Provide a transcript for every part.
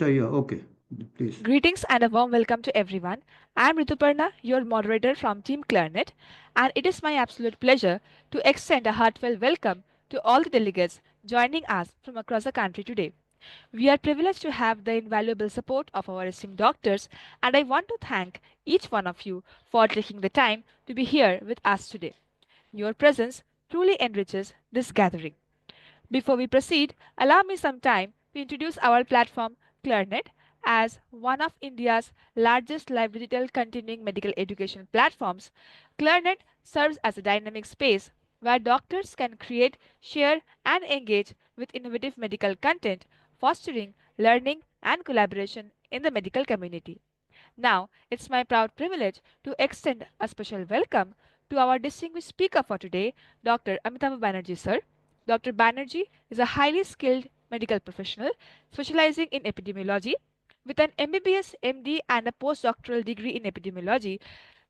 Acha, yeah, okay, please. Greetings and a warm welcome to everyone. I am Rituparna, your moderator from Team Clirnet, and it is my absolute pleasure to extend a heartfelt welcome to all the delegates joining us from across the country today. We are privileged to have the invaluable support of our esteemed doctors, and I want to thank each one of you for taking the time to be here with us today. Your presence truly enriches this gathering. Before we proceed, allow me some time to introduce our platform, Clirnet, as one of India's largest live digital continuing medical education platforms. Clirnet serves as a dynamic space where doctors can create, share, and engage with innovative medical content, fostering learning and collaboration in the medical community. Now, it's my proud privilege to extend a special welcome to our distinguished speaker for today, Dr. Amitabh Banerjee, sir. Dr. Banerjee is a highly skilled medical professional specializing in epidemiology with an MBBS, MD, and a postdoctoral degree in epidemiology.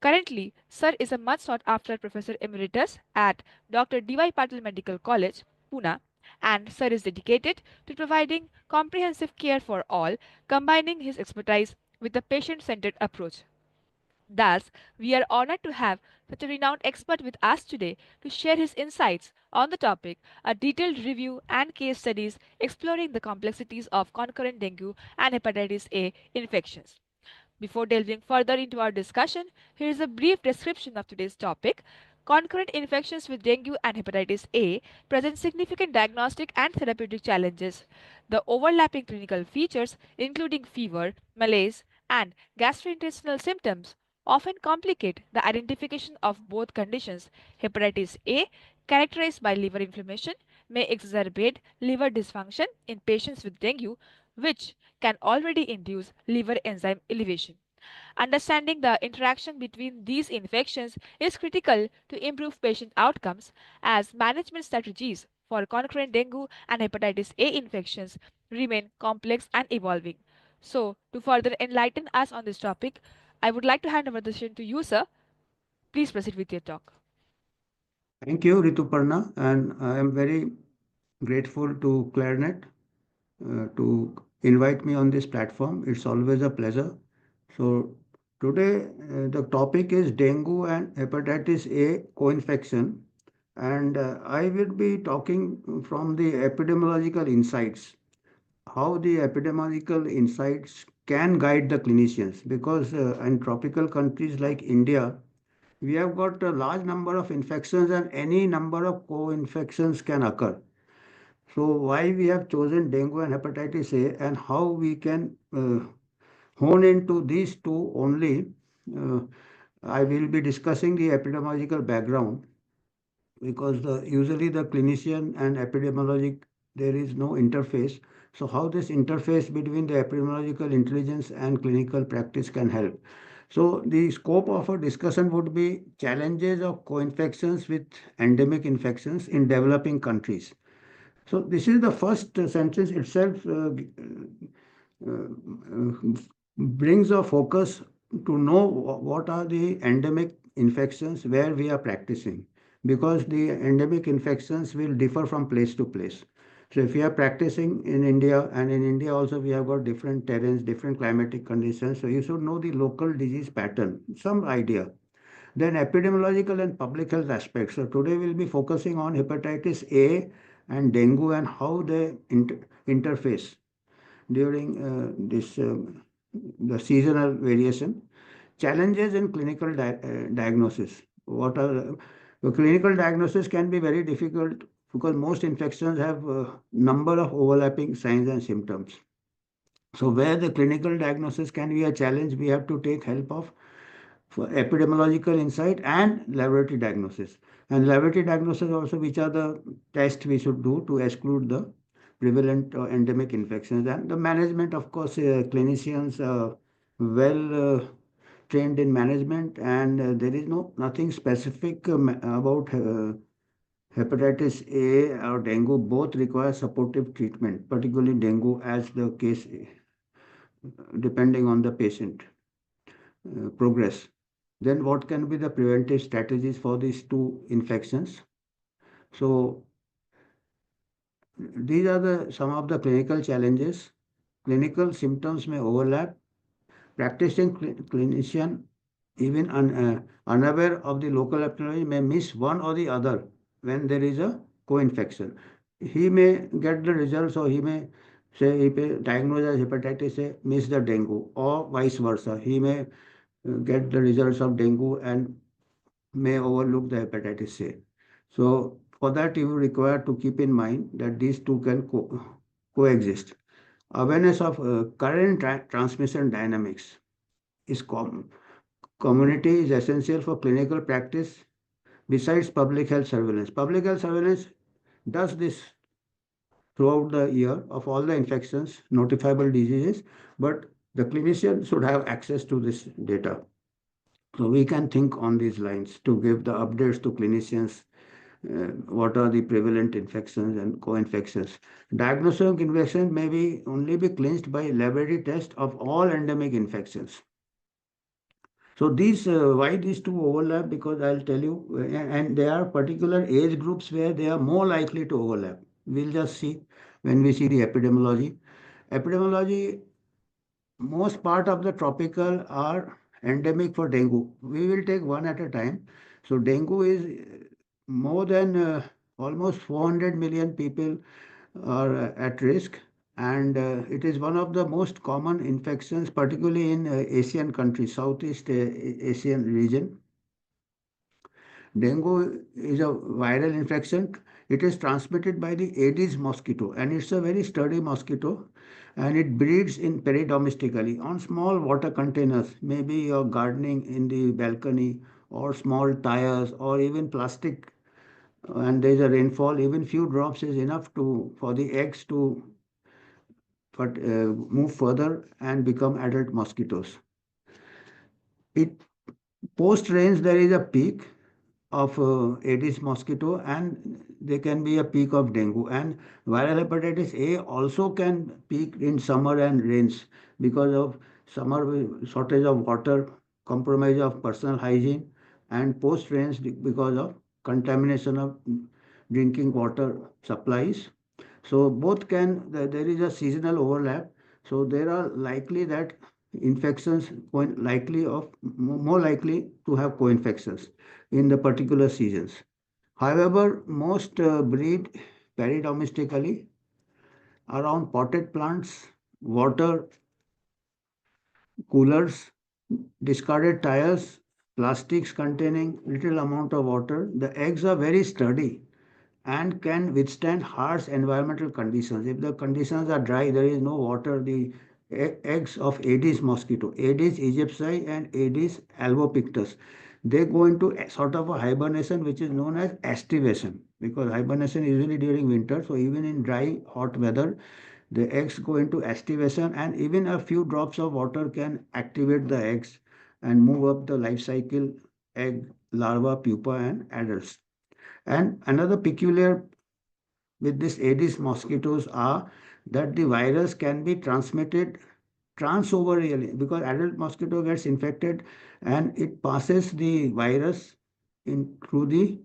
Currently, Sir is a much sought after Professor Emeritus at Dr. D.Y. Patil Medical College, Pune, and Sir is dedicated to providing comprehensive care for all, combining his expertise with a patient centered approach. Thus, we are honored to have such a renowned expert with us today to share his insights on the topic, a detailed review and case studies exploring the complexities of concurrent dengue and hepatitis A infections. Before delving further into our discussion, here is a brief description of today's topic. Concurrent infections with dengue and hepatitis A present significant diagnostic and therapeutic challenges. The overlapping clinical features, including fever, malaise, and gastrointestinal symptoms, often complicate the identification of both conditions. Hepatitis A, characterized by liver inflammation, may exacerbate liver dysfunction in patients with dengue, which can already induce liver enzyme elevation. Understanding the interaction between these infections is critical to improve patient outcomes as management strategies for concurrent dengue and hepatitis A infections remain complex and evolving. So, to further enlighten us on this topic, I would like to hand over the session to you, sir. Please proceed with your talk. Thank you, Rituparna, and I am very grateful to Clarinet to invite me on this platform. It's always a pleasure. So, today the topic is dengue and hepatitis A co-infection, and I will be talking from the epidemiological insights, how the epidemiological insights can guide the clinicians, because in tropical countries like India, we have got a large number of infections and any number of co-infections can occur. So why we have chosen dengue and hepatitis A and how we can hone into these two only, uh, I will be discussing the epidemiological background, because usually the clinician and epidemiologic, there is no interface. So how this interface between the epidemiological intelligence and clinical practice can help. So the scope of a discussion would be challenges of co-infections with endemic infections in developing countries. So this is the first sentence itself brings a focus to know what are the endemic infections where we are practicing, because the endemic infections will differ from place to place. So if we are practicing in India, and in India also we have got different terrains, different climatic conditions, so you should know the local disease pattern, some idea. Then epidemiological and public health aspects. So today we'll be focusing on hepatitis A and dengue and how they interface during this the seasonal variation. Challenges in clinical diagnosis. What are the clinical diagnosis can be very difficult because most infections have a number of overlapping signs and symptoms. So where the clinical diagnosis can be a challenge, we have to take help of for epidemiological insight and laboratory diagnosis. And laboratory diagnosis also, which are the tests we should do to exclude the prevalent endemic infections. And the management, of course, clinicians well trained in management, and there is nothing specific about hepatitis A or dengue. Both require supportive treatment, particularly dengue, as the case depending on the patient progress. Then what can be the preventive strategies for these two infections? So these are the some of the clinical challenges. clinical symptoms may overlap. Practicing clinician, even unaware of the local epidemiology, may miss one or the other when there is a co-infection. He may get the results, or he may say he may diagnose as hepatitis A, miss the dengue, or vice versa. He may get the results of dengue and may overlook the hepatitis A. So for that, you require to keep in mind that these two can coexist. Awareness of current transmission dynamics is common. Community is essential for clinical practice besides public health surveillance. Public health surveillance does this throughout the year of all the infections, notifiable diseases, but the clinician should have access to this data. So we can think on these lines to give the updates to clinicians. What are the prevalent infections and co-infections? Diagnosis of infection may be only be clinched by laboratory test of all endemic infections. So these why these two overlap? Because I'll tell you, and there are particular age groups where they are more likely to overlap. We'll just see when we see the epidemiology. Epidemiology, most part of the tropical are endemic for dengue. We will take one at a time. So dengue is more than almost 400 million people are at risk, and it is one of the most common infections, particularly in Asian countries, Southeast Asian region. Dengue is a viral infection. It is transmitted by the Aedes mosquito, and it's a very sturdy mosquito, and it breeds in peridomestically on small water containers, maybe you're gardening in the balcony, or small tires, or even plastic, and there's a rainfall, even few drops is enough to for the eggs to move further and become adult mosquitoes. It post rains there is a peak of Aedes mosquito, and there can be a peak of dengue, and viral hepatitis A also can peak in summer and rains because of summer shortage of water, compromise of personal hygiene, and post rains because of contamination of drinking water supplies. So both can, there is a seasonal overlap. So there are likely that infections likely of more likely to have co-infections in the particular seasons. However, most breed peridomestically around potted plants, water coolers, discarded tires, plastics containing little amount of water. The eggs are very sturdy and can withstand harsh environmental conditions. If the conditions are dry, there is no water, the eggs of Aedes mosquito, Aedes aegypti and Aedes albopictus, they go into a sort of a hibernation which is known as estivation, because hibernation is usually during winter. So even in dry, hot weather, the eggs go into estivation, and even a few drops of water can activate the eggs and move up the life cycle, egg, larva, pupa, and adults. And another peculiar with this Aedes mosquitoes are that the virus can be transmitted transovarially, because adult mosquito gets infected and it passes the virus in through the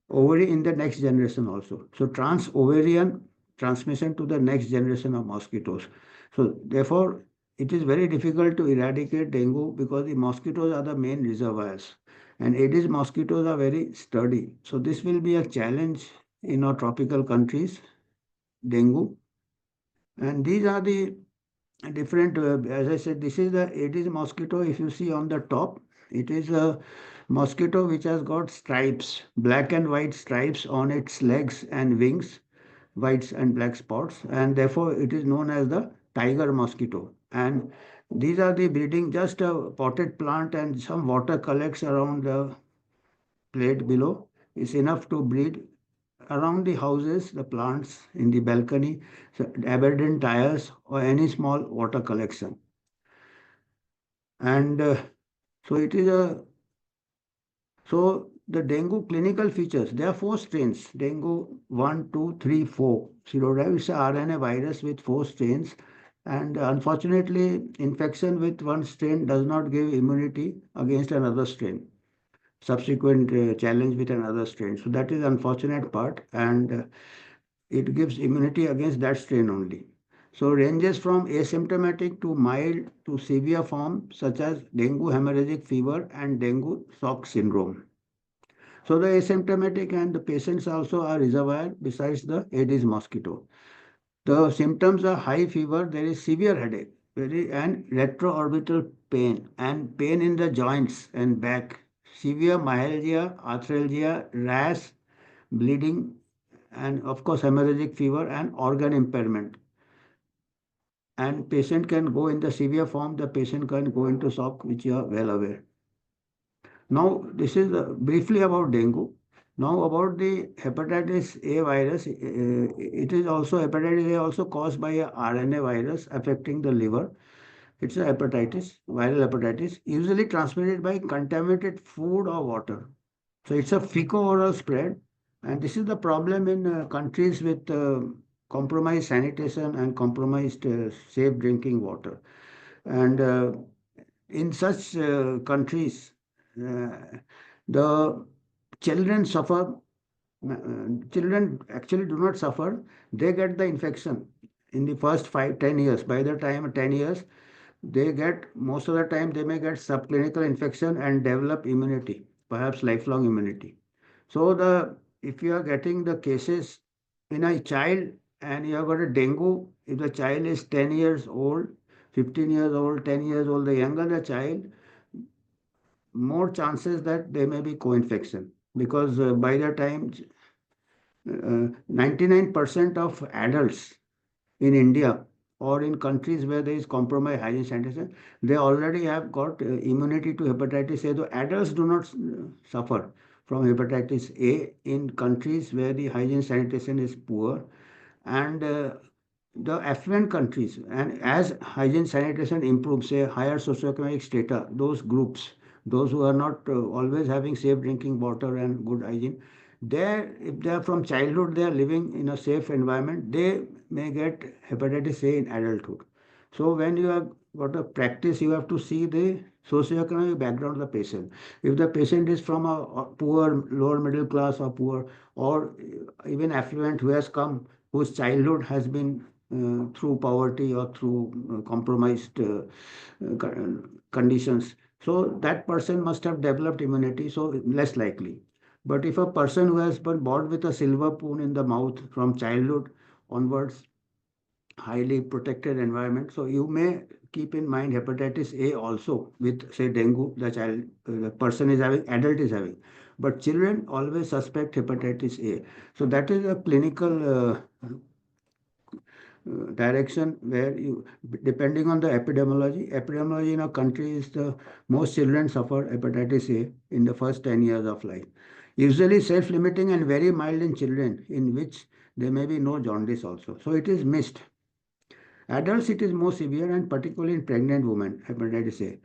ovary in the next generation also. So trans-ovarian transmission to the next generation of mosquitoes. So therefore, it is very difficult to eradicate dengue because the mosquitoes are the main reservoirs. And Aedes mosquitoes are very sturdy. So this will be a challenge in our tropical countries, dengue. And these are the different, as I said, this is the Aedes mosquito. If you see on the top, it is a mosquito which has got stripes, black and white stripes on its legs and wings, whites and black spots, and therefore it is known as the tiger mosquito. And these are the breeding, just a potted plant and some water collects around the plate below is enough to breed around the houses, the plants in the balcony, so abandoned tires, or any small water collection. And so it is a so the dengue clinical features. There are four strains: dengue 1, 2, 3, 4. Serotype is a RNA virus with four strains. And unfortunately, infection with one strain does not give immunity against another strain. Subsequent challenge with another strain. So that is unfortunate part, and it gives immunity against that strain only. So ranges from asymptomatic to mild to severe form such as dengue hemorrhagic fever and dengue shock syndrome. So the asymptomatic and the patients also are reservoir besides the Aedes mosquito. The symptoms are high fever, there is severe headache, and retroorbital pain and pain in the joints and back, severe myalgia, arthralgia, rash, bleeding, and of course hemorrhagic fever and organ impairment. And patient can go in the severe form, the patient can go into shock, which you are well aware. Now, this is briefly about dengue. Now, about the hepatitis A virus, it is also hepatitis A also caused by a RNA virus affecting the liver. It's a hepatitis, viral hepatitis, usually transmitted by contaminated food or water. So it's a fecal-oral spread, and this is the problem in countries with compromised sanitation and compromised safe drinking water. And in such countries, uh, the children suffer. Children actually do not suffer; they get the infection in the first 5, 10 years. By the time 10 years, they get most of the time they may get subclinical infection and develop immunity, perhaps lifelong immunity. So the if you are getting the cases in a child and you have got a dengue, if the child is 10 years old, 15 years old, 10 years old, the younger the child, more chances that there may be co-infection because by the time 99% of adults in India or in countries where there is compromised hygiene sanitation, they already have got immunity to hepatitis A. Though adults do not suffer from hepatitis A in countries where the hygiene sanitation is poor, and the affluent countries, and as hygiene sanitation improves, say higher socioeconomic strata, those groups, those who are not always having safe drinking water and good hygiene, they, if they are from childhood, they are living in a safe environment, they may get hepatitis A in adulthood. So when you have got a practice, you have to see the socioeconomic background of the patient. If the patient is from a poor, lower middle class or poor, or even affluent who has come, whose childhood has been through poverty or through compromised conditions. So that person must have developed immunity, so less likely. But if a person who has been born with a silver spoon in the mouth from childhood onwards, highly protected environment, so you may keep in mind hepatitis A also with say dengue, the person is having, adult is having. But children always suspect hepatitis A. So that is a clinical direction where you, depending on the epidemiology in a country is the most children suffer hepatitis A in the first 10 years of life. Usually self-limiting and very mild in children, in which there may be no jaundice also. So it is missed. Adults, it is more severe and particularly in pregnant women, hepatitis A.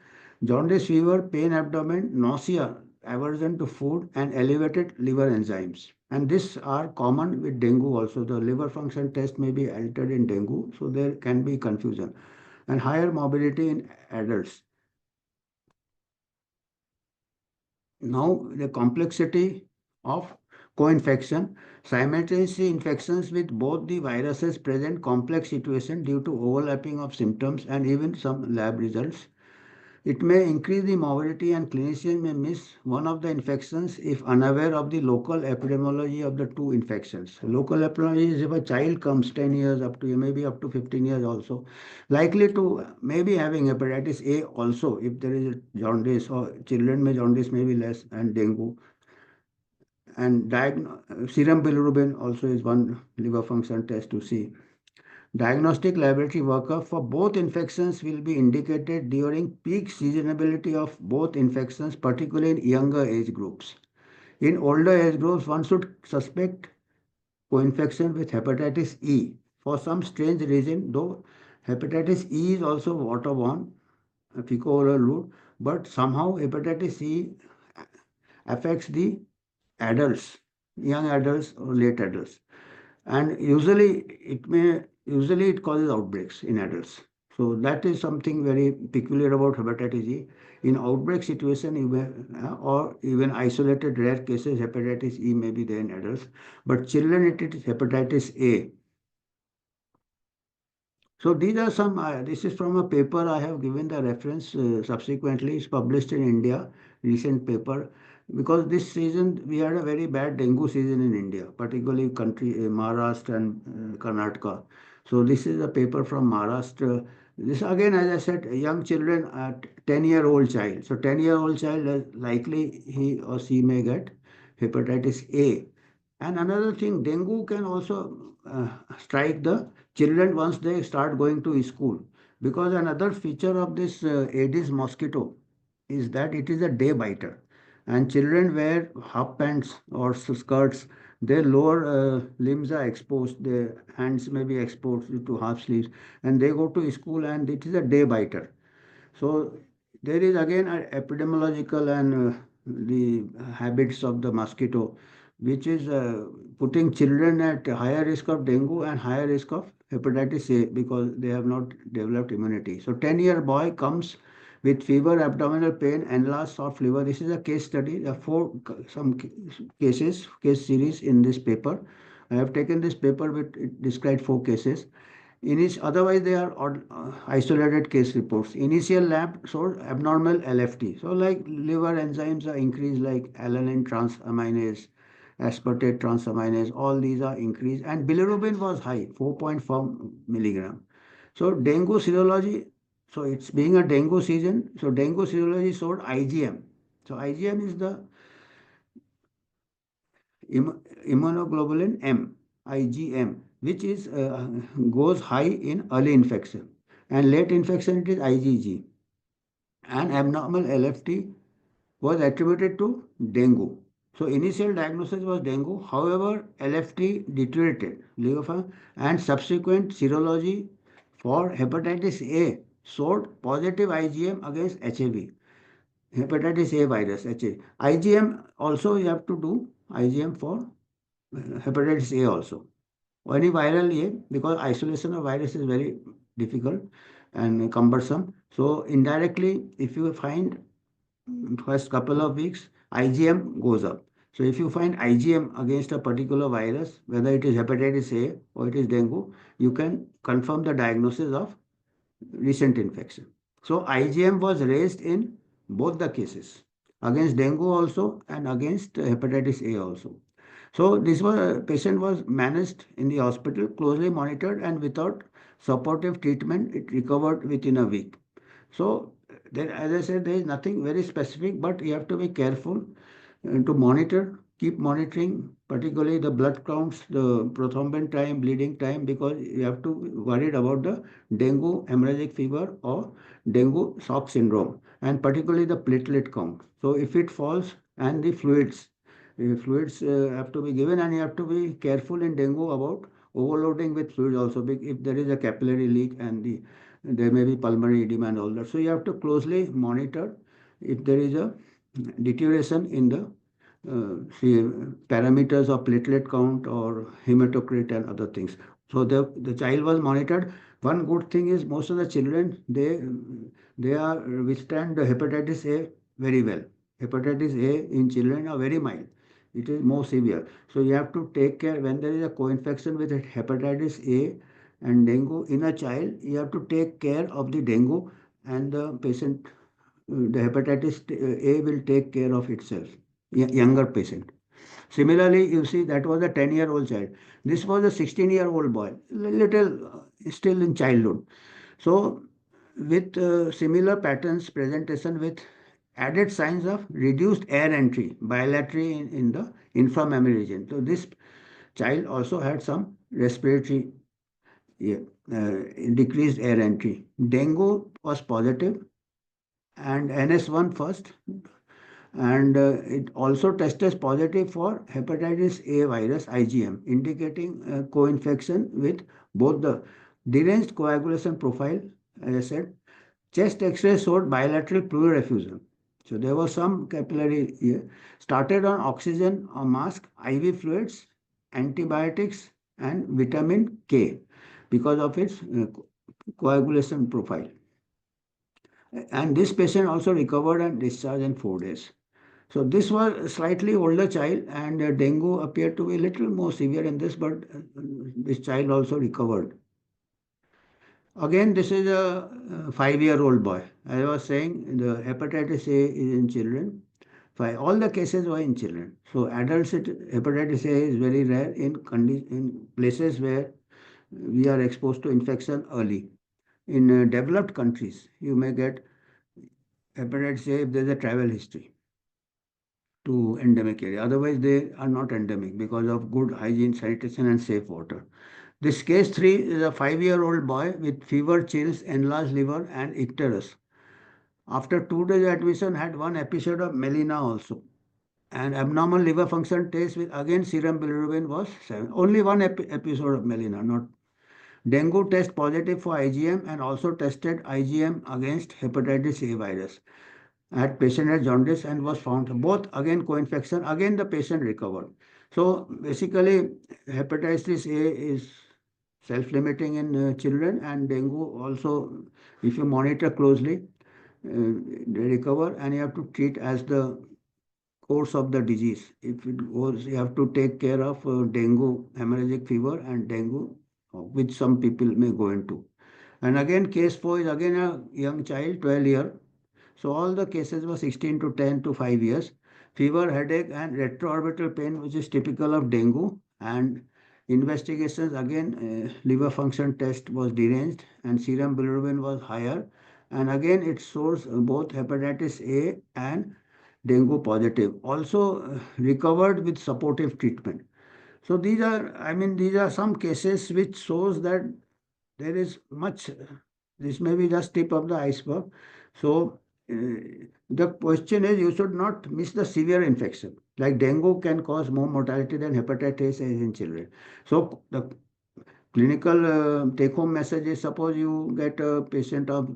Jaundice fever, pain abdomen, nausea, aversion to food, and elevated liver enzymes. And these are common with dengue also. The liver function test may be altered in dengue, so there can be confusion. And higher morbidity in adults. Now, the complexity of co-infection. Simultaneously, infections with both the viruses present complex situation due to overlapping of symptoms and even some lab results. It may increase the morbidity and clinicians may miss one of the infections if unaware of the local epidemiology of the two infections. Local epidemiology is if a child comes 10 years up to maybe up to 15 years also, likely to maybe having hepatitis A also if there is a jaundice, or children may jaundice may be less, and dengue. And serum bilirubin also is one liver function test to see. Diagnostic laboratory workup for both infections will be indicated during peak seasonality of both infections, particularly in younger age groups. In older age groups, one should suspect co-infection with hepatitis E. For some strange reason, though hepatitis E is also waterborne, a fecal-oral route, but somehow hepatitis E affects the adults, young adults or late adults. And usually it causes outbreaks in adults. So that is something very peculiar about hepatitis E. In outbreak situation, or even isolated rare cases, hepatitis E may be there in adults. But children, it is hepatitis A. So these are some, this is from a paper I have given the reference subsequently. It's published in India, recent paper. Because this season we had a very bad dengue season in India, particularly country Maharashtra and Karnataka. So this is a paper from Maharashtra. This again, as I said, young children at 10-year-old child. So 10-year-old child likely he or she may get hepatitis A. And another thing, dengue can also strike the children once they start going to school. Because another feature of this Aedes mosquito is that it is a day biter. And children wear half pants or skirts, their lower limbs are exposed, their hands may be exposed to half sleeves, and they go to school and it is a day biter. So there is again an epidemiological and the habits of the mosquito, which is putting children at higher risk of dengue and higher risk of hepatitis A because they have not developed immunity. So 10-year boy comes with fever, abdominal pain, enlarged soft liver. This is a case study. There are some cases, case series in this paper. I have taken this paper with it described 4 cases. Otherwise, they are isolated case reports. Initial lab showed abnormal LFT. So, like liver enzymes are increased, like alanine transaminase, aspartate transaminase, all these are increased. And bilirubin was high, 4.4 milligram. So, dengue serology, so it's being a dengue season. So, dengue serology showed IgM. So, IgM is the immunoglobulin M, IgM, which is goes high in early infection, and late infection it is IgG. And abnormal LFT was attributed to dengue. So initial diagnosis was dengue. However, LFT deteriorated, and subsequent serology for hepatitis A showed positive IgM against HAV, hepatitis A virus, HA. IgM also you have to do IgM for hepatitis A also. Any viral A, because isolation of virus is very difficult and cumbersome. So indirectly, if you find first couple of weeks, IgM goes up. So if you find IgM against a particular virus, whether it is hepatitis A or it is dengue, you can confirm the diagnosis of recent infection. So IgM was raised in both the cases, against dengue also and against hepatitis A also. So this was patient was managed in the hospital, closely monitored, and without supportive treatment, it recovered within a week. So there, as I said, there is nothing very specific, but you have to be careful to monitor, keep monitoring, particularly the blood counts, the prothrombin time, bleeding time, because you have to be worried about the dengue hemorrhagic fever or dengue shock syndrome, and particularly the platelet count. So if it falls and the fluids have to be given, and you have to be careful in dengue about overloading with fluids also. If there is a capillary leak and there may be pulmonary edema and all that. So you have to closely monitor if there is a deterioration in the see, parameters of platelet count or hematocrit and other things. So the child was monitored. One good thing is most of the children they are withstand the hepatitis A very well. Hepatitis A in children are very mild. It is more severe. So you have to take care when there is a co-infection with hepatitis A and dengue in a child. You have to take care of the dengue, and the patient, the hepatitis A will take care of itself. Younger patient. Similarly, you see that was a 10-year-old child. This was a 16-year-old boy, little still in childhood. So, with similar patterns, presentation with added signs of reduced air entry, bilateral in the inframammary region. So, this child also had some respiratory, yeah, decreased air entry. Dengue was positive and NS1 first, and it also tested positive for hepatitis A virus IgM, indicating co-infection with both the deranged coagulation profile, as I said. Chest X-ray showed bilateral pleural effusion. So there was some capillary here. Started on oxygen or mask, IV fluids, antibiotics, and vitamin K because of its coagulation profile. And this patient also recovered and discharged in 4 days. So this was a slightly older child, and dengue appeared to be a little more severe in this, but this child also recovered. Again, this is a 5-year-old boy. I was saying the hepatitis A is in children. All the cases were in children. So adults, hepatitis A is very rare in places where we are exposed to infection early. In developed countries, you may get hepatitis A if there is a travel history to endemic area. Otherwise, they are not endemic because of good hygiene, sanitation, and safe water. This case 3 is a 5-year-old boy with fever, chills, enlarged liver, and icterus. After 2 days admission, had one episode of melena also. And abnormal liver function test with again serum bilirubin was 7. Only one episode of melena, not dengue test positive for IgM and also tested IgM against hepatitis A virus. Had patient had jaundice and was found both again co-infection. Again the patient recovered. So basically hepatitis A is self-limiting in children and dengue also if you monitor closely they recover and you have to treat as the course of the disease. If it goes, you have to take care of dengue, hemorrhagic fever, and dengue, which some people may go into. And again, case 4 is again a young child, 12-year. So all the cases were 16 to 10 to 5 years. Fever, headache, and retroorbital pain, which is typical of dengue. And investigations again, liver function test was deranged, and serum bilirubin was higher. And again, it shows both hepatitis A and dengue positive. Also recovered with supportive treatment. So these are, I mean, these are some cases which shows that there is much. This may be just tip of the iceberg. So the question is, you should not miss the severe infection. Like dengue can cause more mortality than hepatitis in children. So the clinical take-home message is suppose you get a patient of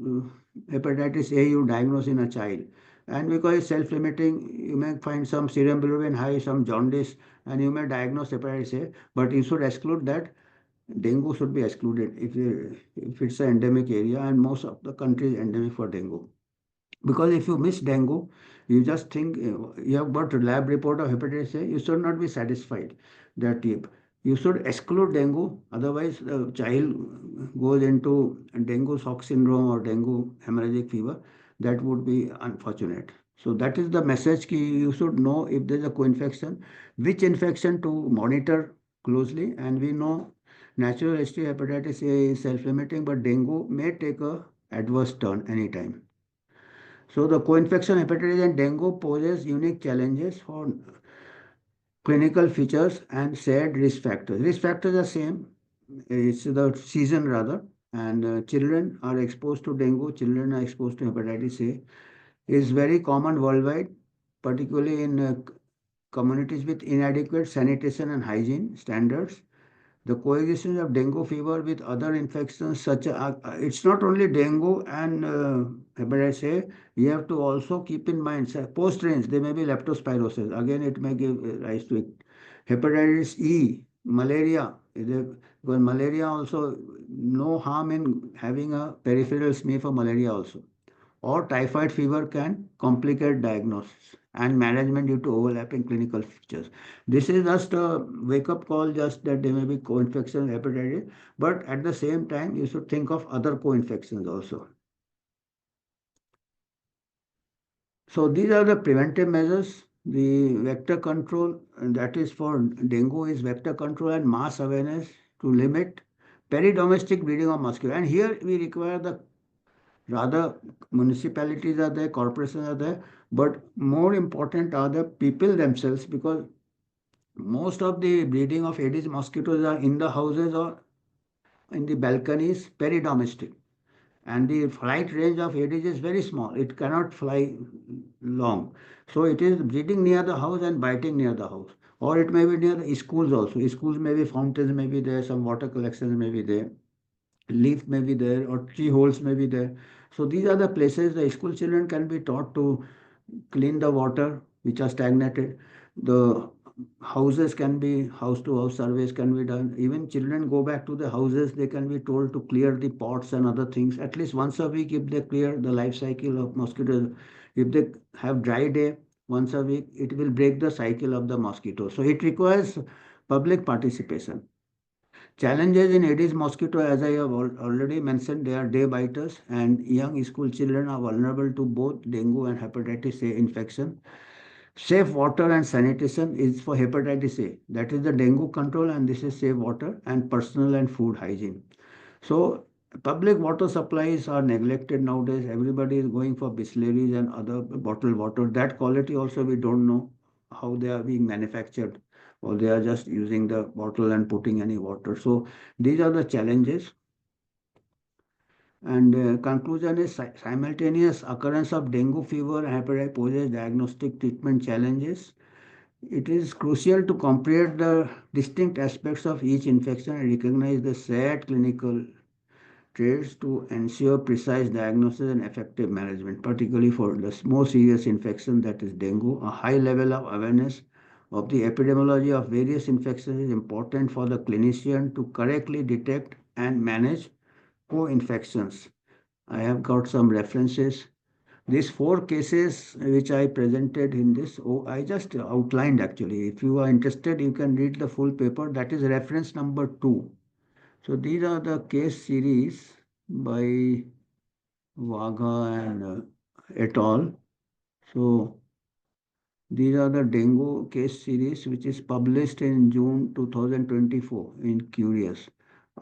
hepatitis A, you diagnose in a child. And because it's self-limiting, you may find some serum bilirubin high, some jaundice, and you may diagnose hepatitis A. But you should exclude that dengue should be excluded if it's an endemic area, and most of the country is endemic for dengue. Because if you miss dengue, you just think you have got a lab report of hepatitis A, you should not be satisfied that you should exclude dengue. Otherwise, the child goes into dengue shock syndrome or dengue hemorrhagic fever. That would be unfortunate. So that is the message ki you should know if there is a co-infection, which infection to monitor closely. And we know natural history hepatitis A is self-limiting, but dengue may take a adverse turn anytime. So the co-infection hepatitis and dengue poses unique challenges for clinical features and shared risk factors. Risk factors are same. It's the season rather. And children are exposed to dengue. Children are exposed to hepatitis A. Is very common worldwide, particularly in communities with inadequate sanitation and hygiene standards. The coexistence of dengue fever with other infections such as it's not only dengue and hepatitis A. You have to also keep in mind post strains. There may be leptospirosis. Again, it may give rise to it. Hepatitis E, malaria. Because malaria also no harm in having a peripheral smear for malaria also or typhoid fever can complicate diagnosis and management due to overlapping clinical features. This is just a wake-up call, just that there may be co-infection hepatitis, but at the same time, you should think of other co-infections also. So these are the preventive measures. The vector control, and that is for dengue, is vector control and mass awareness to limit peri-domestic breeding of mosquito. And here we require the rather municipalities are there, corporations are there, but more important are the people themselves because most of the breeding of Aedes mosquitoes are in the houses or in the balconies, peri-domestic. And the flight range of Aedes is very small. It cannot fly long. So it is breeding near the house and biting near the house. Or it may be near the schools also. Schools may be fountains may be there, some water collections may be there, leaf may be there or tree holes may be there. So these are the places the school children can be taught to clean the water which are stagnated. The houses can be house to house surveys can be done. Even children go back to the houses, they can be told to clear the pots and other things at least once a week if they clear the life cycle of mosquitoes. If they have dry day once a week, it will break the cycle of the mosquito. So it requires public participation. Challenges in Aedes mosquito, as I have already mentioned, they are day biters, and young school children are vulnerable to both dengue and hepatitis A infection. Safe water and sanitation is for hepatitis A. That is the dengue control, and this is safe water and personal and food hygiene. So public water supplies are neglected nowadays. Everybody is going for Bisleris and other bottled water. That quality also we don't know how they are being manufactured, or they are just using the bottle and putting any water. So these are the challenges. And conclusion is simultaneous occurrence of dengue fever and hepatitis poses diagnostic treatment challenges. It is crucial to comprehend the distinct aspects of each infection and recognize the shared clinical traits to ensure precise diagnosis and effective management, particularly for the more serious infection that is dengue. A high level of awareness of the epidemiology of various infections is important for the clinician to correctly detect and manage co-infections. I have got some references. These four cases which I presented in this, I just outlined actually. If you are interested, you can read the full paper. That is reference number 2. So these are the case series by Vaga and et al. So these are the dengue case series which is published in June 2024 in Curious.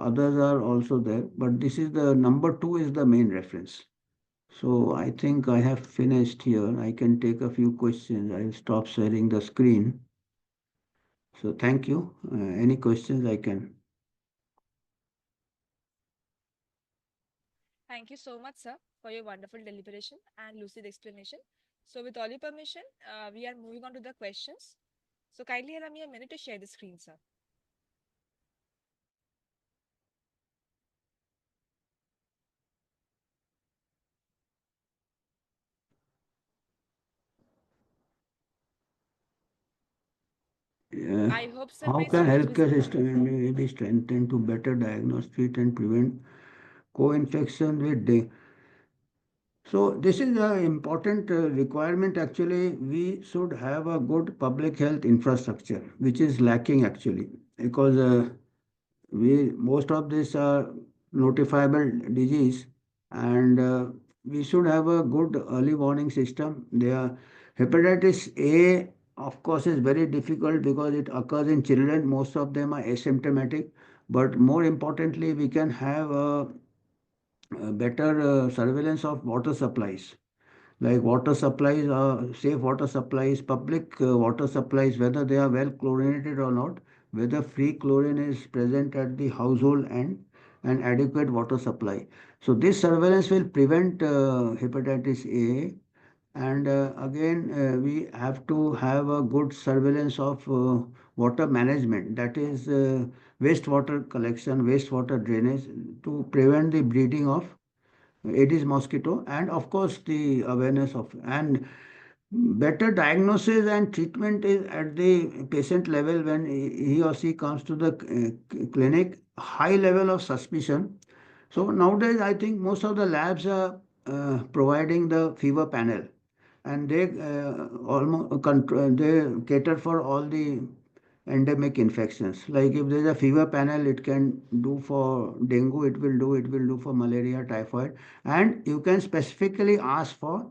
Others are also there, but this is the number 2 is the main reference. So I think I have finished here. I can take a few questions. I'll stop sharing the screen. So thank you. Any questions I can. Thank you so much, sir, for your wonderful deliberation and lucid explanation. So, with all your permission, we are moving on to the questions. So, kindly allow me a minute to share the screen, sir. Uh, I hope, sir, how my can screen is healthcare visible. system be strengthened to better diagnose, treat, and prevent co-infection with dengue? So this is an important requirement. Actually, we should have a good public health infrastructure, which is lacking actually, because we most of these are notifiable disease, and we should have a good early warning system. There, hepatitis A, of course, is very difficult because it occurs in children. Most of them are asymptomatic, but more importantly, we can have a better surveillance of water supplies, like water supplies, safe water supplies, public water supplies, whether they are well chlorinated or not, whether free chlorine is present at the household end, and adequate water supply. So this surveillance will prevent hepatitis A. And again, we have to have a good surveillance of water management, that is wastewater collection, wastewater drainage, to prevent the breeding of Aedes mosquito, and of course the awareness of, and better diagnosis and treatment is at the patient level when he or she comes to the clinic. High level of suspicion. So nowadays I think most of the labs are providing the fever panel, and they almost control, they cater for all the endemic infections. Like if there is a fever panel, it can do for dengue, it will do for malaria, typhoid, and you can specifically ask for,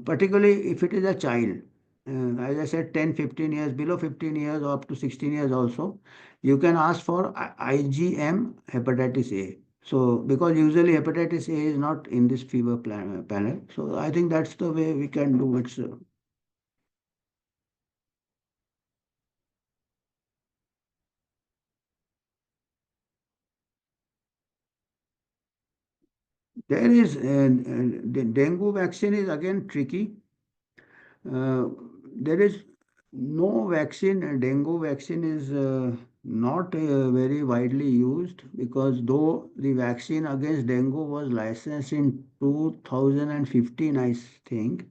particularly if it is a child, as I said, 10, 15 years, below 15 years or up to 16 years also, you can ask for IgM hepatitis A. So, because usually hepatitis A is not in this fever panel. So, I think that's the way we can do it. So, there is, the dengue vaccine is again tricky. There is no vaccine. Dengue vaccine is not very widely used, because though the vaccine against dengue was licensed in 2015, I think,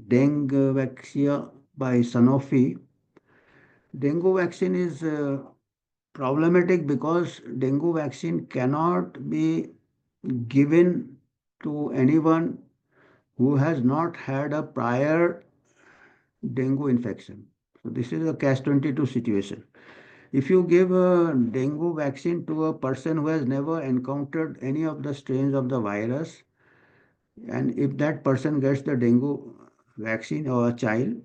dengue vaccine by Sanofi. Dengue vaccine is problematic because dengue vaccine cannot be given to anyone who has not had a prior dengue infection. So this is a catch 22 situation. If you give a dengue vaccine to a person who has never encountered any of the strains of the virus, and if that person gets the dengue vaccine or a child,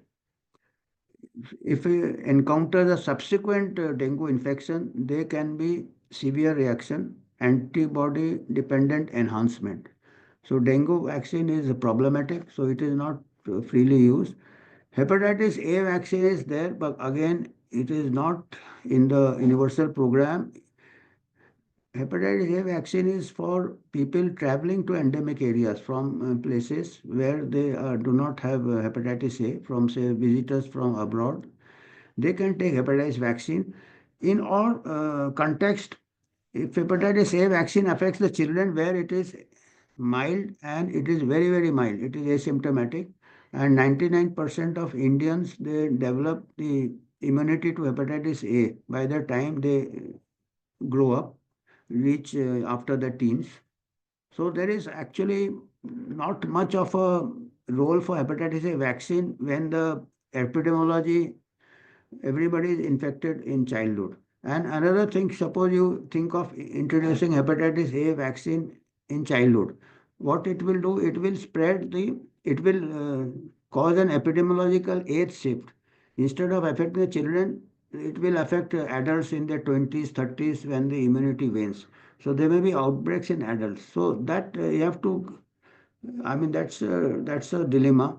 if he encounters a subsequent dengue infection, there can be severe reaction, antibody dependent enhancement. So dengue vaccine is problematic, so it is not freely used. Hepatitis A vaccine is there, but again, it is not in the universal program. Hepatitis A vaccine is for people traveling to endemic areas from places where they do not have hepatitis A, from say visitors from abroad. They can take hepatitis vaccine. In all context, if hepatitis A vaccine affects the children where it is mild and it is very, very mild, it is asymptomatic, and 99% of Indians, they develop the immunity to hepatitis A by the time they grow up, reach after the teens. So there is actually not much of a role for hepatitis A vaccine when the epidemiology, everybody is infected in childhood. And another thing, suppose you think of introducing hepatitis A vaccine in childhood. What it will do, it will spread the, it will cause an epidemiological age shift. Instead of affecting the children, it will affect adults in their 20s, 30s when the immunity wanes. So there may be outbreaks in adults. So that you have to, I mean, that's a dilemma.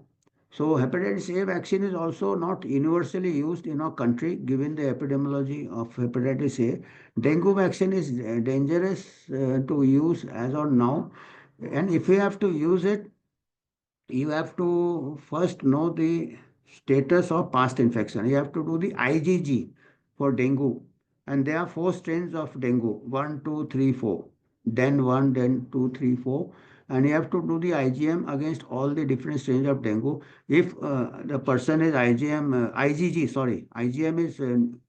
So hepatitis A vaccine is also not universally used in our country, given the epidemiology of hepatitis A. Dengue vaccine is dangerous to use as of now, and if you have to use it, you have to first know the status of past infection. You have to do the IgG for dengue. And there are four strains of dengue: one, two, three, four. Den 1, Den 2, 3, 4. And you have to do the IgM against all the different strains of dengue. If the person is IgG, sorry, IgM is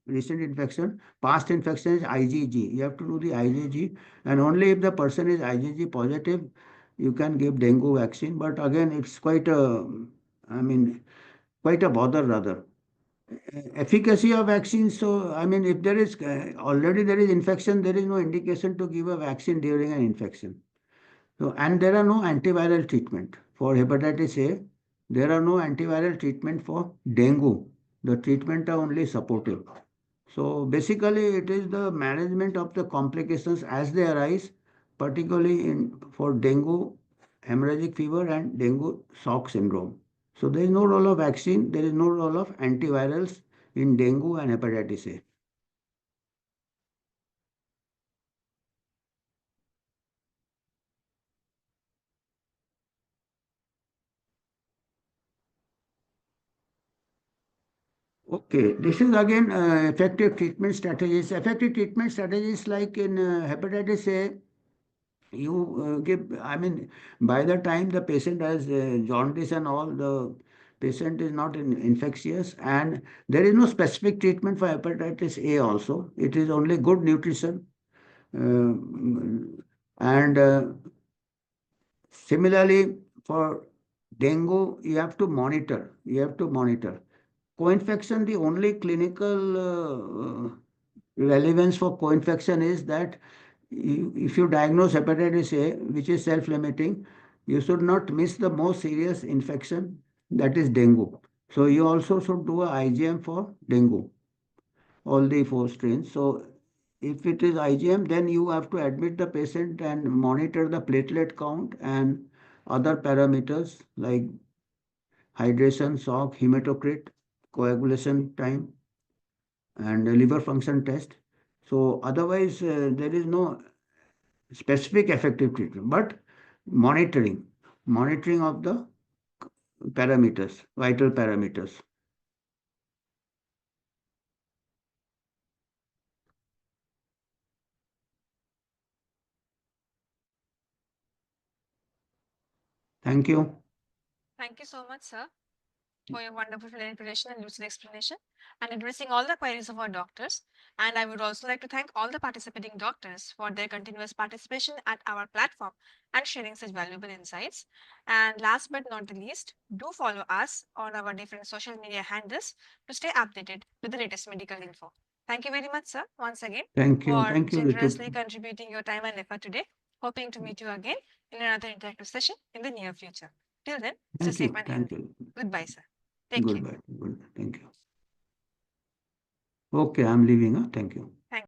recent infection, past infection is IgG. You have to do the IgG, and only if the person is IgG positive, you can give dengue vaccine. But again, it's quite a, I mean, quite a bother rather. Efficacy of vaccines. So, I mean, if there is already there is infection, there is no indication to give a vaccine during an infection. So, and there are no antiviral treatment for hepatitis A. There are no antiviral treatment for dengue. The treatment are only supportive. So basically, it is the management of the complications as they arise, particularly in for dengue, hemorrhagic fever, and dengue shock syndrome. So there is no role of vaccine. There is no role of antivirals in dengue and hepatitis A. Okay, this is again effective treatment strategies. Effective treatment strategies like in hepatitis A, you give, I mean, by the time the patient has jaundice and all, the patient is not infectious, and there is no specific treatment for hepatitis A also. It is only good nutrition. And similarly, for dengue, you have to monitor. You have to monitor. Co-infection, the only clinical relevance for co-infection is that if you diagnose hepatitis A, which is self-limiting, you should not miss the most serious infection, that is dengue. So you also should do a IgM for dengue, all the four strains. So if it is IgM, then you have to admit the patient and monitor the platelet count and other parameters like hydration, shock, hematocrit, coagulation time, and liver function test. So otherwise, there is no specific effective treatment, but monitoring, monitoring of the parameters, vital parameters. Thank you. Thank you so much, sir, for your wonderful presentation and lucid explanation and addressing all the queries of our doctors. And I would also like to thank all the participating doctors for their continuous participation at our platform and sharing such valuable insights. And last but not the least, do follow us on our different social media handles to stay updated with the latest medical info. Thank you very much, sir, once again, Thank you. for Thank you, Ritu. generously contributing your time and effort today. Hoping to meet you again in another interactive session in the near future. Till then, stay Thank safe you. and Thank healthy. you. Goodbye, sir. Take care. Goodbye. Good. Thank you. Okay, I'm leaving. Thank you. Thank you.